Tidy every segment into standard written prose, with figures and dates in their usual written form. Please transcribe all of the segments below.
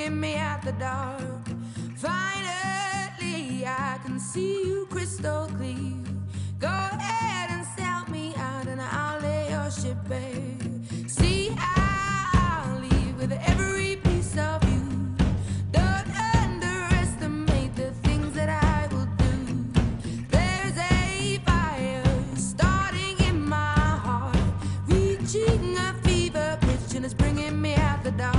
bringing me out the dark. Finally, I can see you crystal clear. Go ahead and sell me out, and I'll lay your ship bare. See, I'll leave with every piece of you. Don't underestimate the things that I will do. There's a fire starting in my heart, reaching a fever pitch, and it's bringing me out the dark.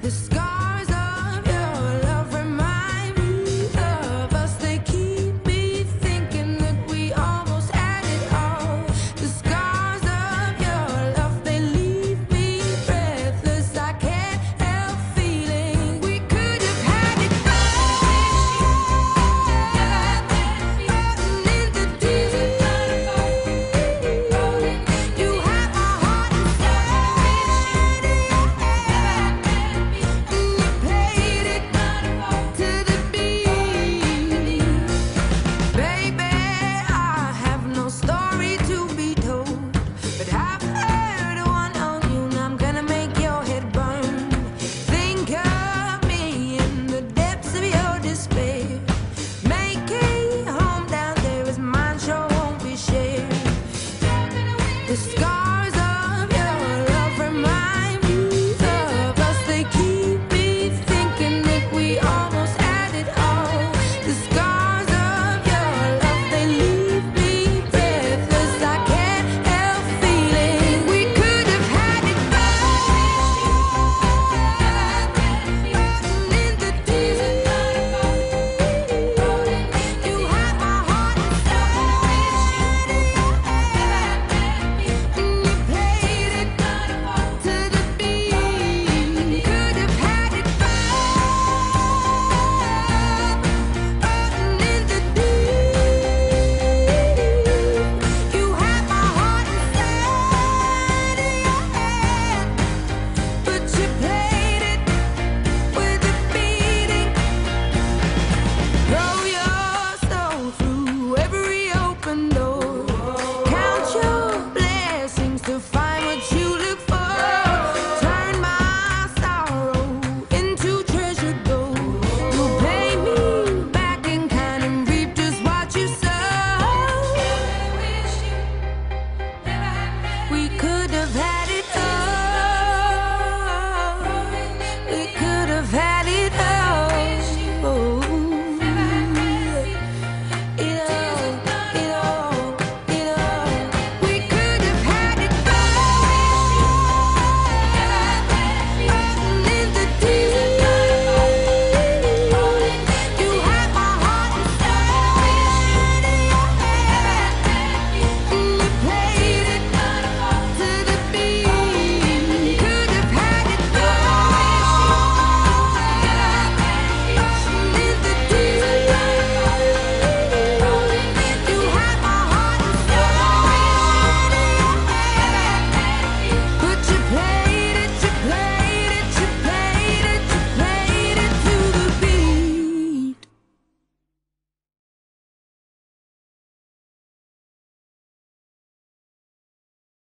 The scars of your love remind me of us. They keep me thinking that we almost had it all. The scars of your love, they leave me breathless. I can't help feeling we could have had it all. In the deep, you have my heart inside, and you played it to the beat. Baby, I have no story to be told, but I've heard one on you, and I'm gonna make your head burn. Think of me in the depths of your despair. Make a home down there, as mine sure won't be shared. The scars of your love remind me of us. They keep me thinking that we almost had it all. The scars of your love, they leave me breathless. I can't help feeling we could have had it all. In the deep, you have my heart inside, and you played it to the beat. Could have had it all. In the deep, you have my heart inside of your hand, but you played it with a beating. Throw your soul through every open door. Count your blessings to find what you look for. Turn my sorrow into treasure gold. You'll pay me back in kind and reap just what you sow. We could have had it all. We could